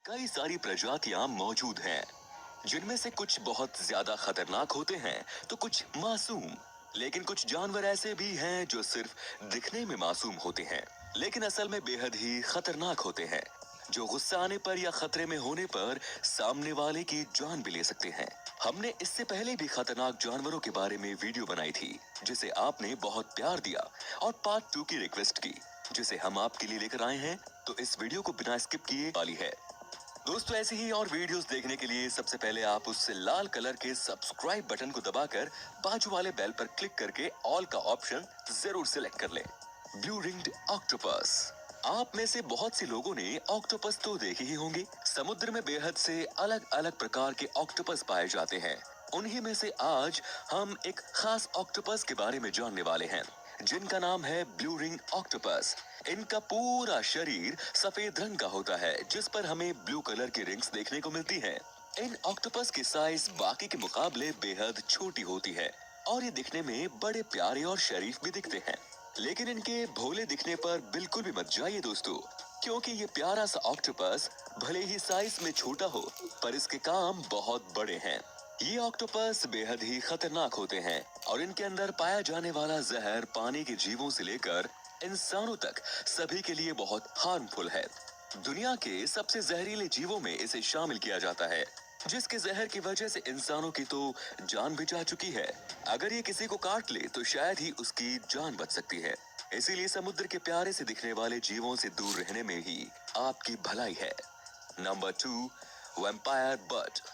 कई सारी प्रजातियां मौजूद हैं, जिनमें से कुछ बहुत ज्यादा खतरनाक होते हैं तो कुछ मासूम। लेकिन कुछ जानवर ऐसे भी हैं जो सिर्फ दिखने में मासूम होते हैं, लेकिन असल में बेहद ही खतरनाक होते हैं, जो गुस्सा आने पर या खतरे में होने पर सामने वाले की जान भी ले सकते हैं। हमने इससे पहले भी खतरनाक जानवरों के बारे में वीडियो बनाई थी, जिसे आपने बहुत प्यार दिया और पार्ट 2 की रिक्वेस्ट की, जिसे हम आपके लिए लेकर आए हैं। तो इस वीडियो को बिना स्किप किए वाली है। दोस्तों, ऐसी ही और वीडियोस देखने के लिए सबसे पहले आप उस लाल कलर के सब्सक्राइब बटन को दबाकर बाजू वाले बेल पर क्लिक करके ऑल का ऑप्शन जरूर सिलेक्ट कर लें। Blue ringed octopus. आप में से बहुत से लोगों ने ऑक्टोपस तो देखे ही होंगे। समुद्र में बेहद से अलग अलग प्रकार के ऑक्टोपस पाए जाते हैं। उन्हीं में से आज हम एक खास ऑक्टोपस के बारे में जानने वाले हैं, जिनका नाम है ब्लू रिंग ऑक्टोपस। इनका पूरा शरीर सफेद रंग का होता है, जिस पर हमें ब्लू कलर की रिंग्स देखने को मिलती हैं। इन ऑक्टोपस की साइज बाकी के मुकाबले बेहद छोटी होती है और ये दिखने में बड़े प्यारे और शरीफ भी दिखते हैं। लेकिन इनके भोले दिखने पर बिल्कुल भी मत जाइए दोस्तों, क्योंकि ये प्यारा सा ऑक्टोपस भले ही साइज में छोटा हो, पर इसके काम बहुत बड़े हैं। ये ऑक्टोपस बेहद ही खतरनाक होते हैं और इनके अंदर पाया जाने वाला जहर पानी के जीवों से लेकर इंसानों तक सभी के लिए बहुत हार्मफुल है। दुनिया के सबसे जहरीले जीवों में इसे शामिल किया जाता है, जिसके जहर की वजह से इंसानों की तो जान भी जा चुकी है। अगर ये किसी को काट ले तो शायद ही उसकी जान बच सकती है। इसीलिए समुद्र के प्यारे से दिखने वाले जीवों से दूर रहने में ही आपकी भलाई है। Number 2, vampire bird.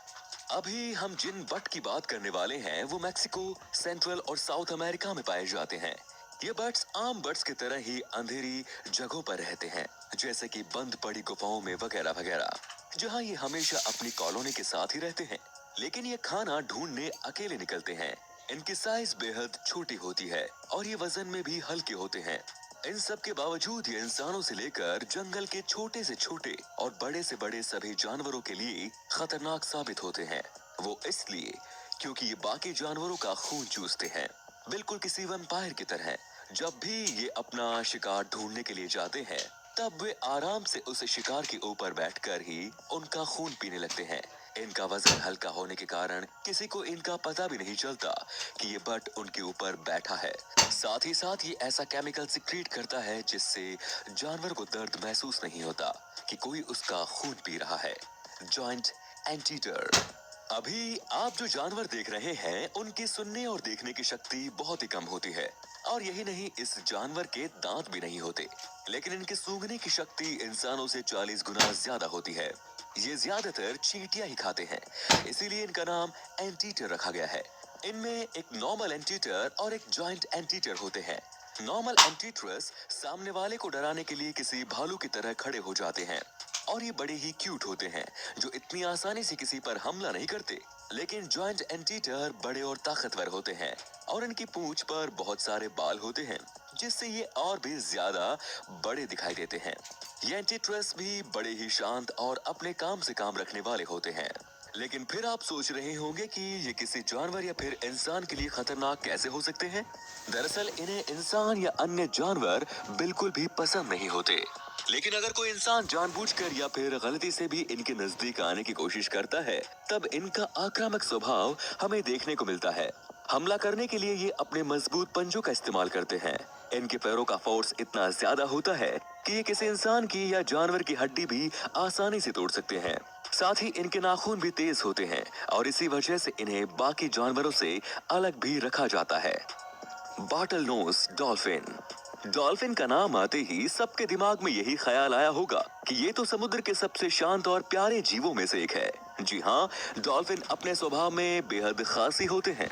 अभी हम जिन बट की बात करने वाले हैं वो मैक्सिको, सेंट्रल और साउथ अमेरिका में पाए जाते हैं। ये बर्ड्स आम बर्ड्स की तरह ही अंधेरी जगहों पर रहते हैं, जैसे कि बंद पड़ी गुफाओं में वगैरह वगैरह, जहां ये हमेशा अपनी कॉलोनी के साथ ही रहते हैं। लेकिन ये खाना ढूंढने अकेले निकलते हैं। इनकी साइज बेहद छोटी होती है और ये वजन में भी हल्के होते हैं। इन सब के बावजूद ये इंसानों से लेकर जंगल के छोटे से छोटे और बड़े से बड़े सभी जानवरों के लिए खतरनाक साबित होते हैं। वो इसलिए क्योंकि ये बाकी जानवरों का खून चूसते हैं, बिल्कुल किसी वैम्पायर की तरह। जब भी ये अपना शिकार ढूंढने के लिए जाते हैं, तब वे आराम से उस शिकार के ऊपर बैठकर ही उनका खून पीने लगते हैं। इनका वजन हल्का होने के कारण किसी को इनका पता भी नहीं चलता कि ये बट उनके ऊपर बैठा है। साथ ही साथ ये ऐसा केमिकल सिक्रीट करता है जिससे जानवर को दर्द महसूस नहीं होता कि कोई उसका खून पी रहा है। Joint anteater. अभी आप जो जानवर देख रहे हैं, उनकी सुनने और देखने की शक्ति बहुत ही कम होती है। और यही नहीं, इस जानवर के दांत भी नहीं होते, लेकिन इनकी सूंघने की शक्ति इंसानों से 40 गुना ज्यादा होती है। ये ज्यादातर चींटियां ही खाते हैं, इसीलिए इनका नाम एंटीटर रखा गया है। इनमें एक नॉर्मल एंटीटर और एक जॉइंट एंटीटर होते हैं। नॉर्मल एंटीटरस सामने वाले को डराने के लिए किसी भालू की तरह खड़े हो जाते हैं और ये बड़े ही क्यूट होते हैं, जो इतनी आसानी से किसी पर हमला नहीं करते। लेकिन जॉइंट एंटीटर बड़े और ताकतवर होते हैं और इनकी पूंछ पर बहुत सारे बाल होते हैं, जिससे ये और भी ज्यादा बड़े दिखाई देते हैं। ये एंटीट्रस भी बड़े ही शांत और अपने काम से काम रखने वाले होते हैं। लेकिन फिर आप सोच रहे होंगे कि ये किसी जानवर या फिर इंसान के लिए खतरनाक कैसे हो सकते हैं। दरअसल इन्हें इंसान या अन्य जानवर बिल्कुल भी पसंद नहीं होते। लेकिन अगर कोई इंसान जानबूझकर या फिर गलती से भी इनके नजदीक आने की कोशिश करता है, तब इनका आक्रामक स्वभाव हमें देखने को मिलता है। हमला करने के लिए ये अपने मजबूत पंजों का इस्तेमाल करते हैं। इनके पैरों का फोर्स इतना ज्यादा होता है कि ये किसी इंसान की या जानवर की हड्डी भी आसानी से तोड़ सकते हैं। साथ ही इनके नाखून भी तेज होते हैं और इसी वजह से इन्हें बाकी जानवरों से अलग भी रखा जाता है। Bottle knows dolphin. डॉल्फिन का नाम आते ही सबके दिमाग में यही ख्याल आया होगा कि ये तो समुद्र के सबसे शांत और प्यारे जीवों में से एक है। जी हाँ, डॉल्फिन अपने स्वभाव में बेहद खासी होते हैं।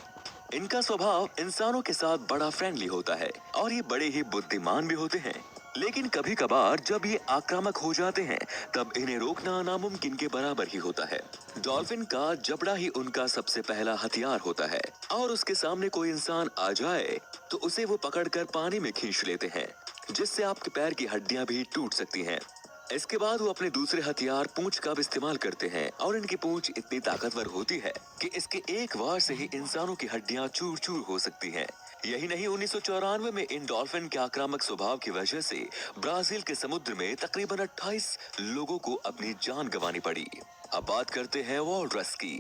इनका स्वभाव इंसानों के साथ बड़ा फ्रेंडली होता है और ये बड़े ही बुद्धिमान भी होते हैं। लेकिन कभी कभार जब ये आक्रामक हो जाते हैं, तब इन्हें रोकना नामुमकिन के बराबर ही होता है। डॉल्फिन का जबड़ा ही उनका सबसे पहला हथियार होता है और उसके सामने कोई इंसान आ जाए तो उसे वो पकड़कर पानी में खींच लेते हैं, जिससे आपके पैर की हड्डियां भी टूट सकती हैं। इसके बाद वो अपने दूसरे हथियार पूंछ का भी इस्तेमाल करते हैं और इनकी पूंछ इतनी ताकतवर होती है कि इसके एक वार से ही इंसानों की हड्डियां चूर चूर हो सकती हैं। यही नहीं, 1994 में इन डॉल्फिन के आक्रामक स्वभाव की वजह से ब्राजील के समुद्र में तकरीबन 28 लोगों को अपनी जान गंवानी पड़ी। अब बात करते हैं वॉलरस की।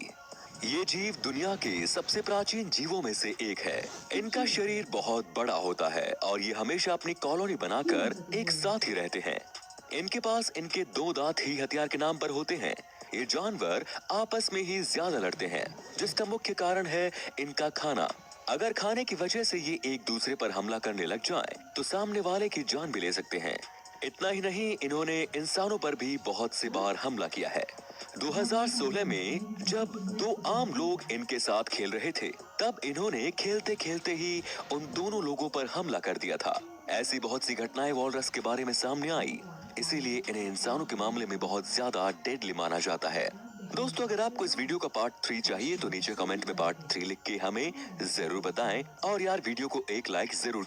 ये जीव दुनिया के सबसे प्राचीन जीवों में से एक है। इनका शरीर बहुत बड़ा होता है और ये हमेशा अपनी कॉलोनी बनाकर एक साथ ही रहते हैं। इनके पास इनके 2 दांत ही हथियार के नाम पर होते हैं। ये जानवर आपस में ही ज्यादा लड़ते हैं, जिसका मुख्य कारण है इनका खाना। अगर खाने की वजह से ये एक दूसरे पर हमला करने लग जाएं, तो सामने वाले की जान भी ले सकते हैं। इतना ही नहीं, इन्होंने इंसानों पर भी बहुत सी बार हमला किया है। 2016 में जब 2 आम लोग इनके साथ खेल रहे थे, तब इन्होंने खेलते खेलते ही उन दोनों लोगों पर हमला कर दिया था। ऐसी बहुत सी घटनाएं वॉलरस के बारे में सामने आई, इसीलिए इन्हें इंसानों के मामले में बहुत ज्यादा डेडली माना जाता है। दोस्तों, अगर आपको इस वीडियो का पार्ट 3 चाहिए तो नीचे कमेंट में पार्ट 3 लिख के हमें जरूर बताएं और यार वीडियो को एक लाइक जरूर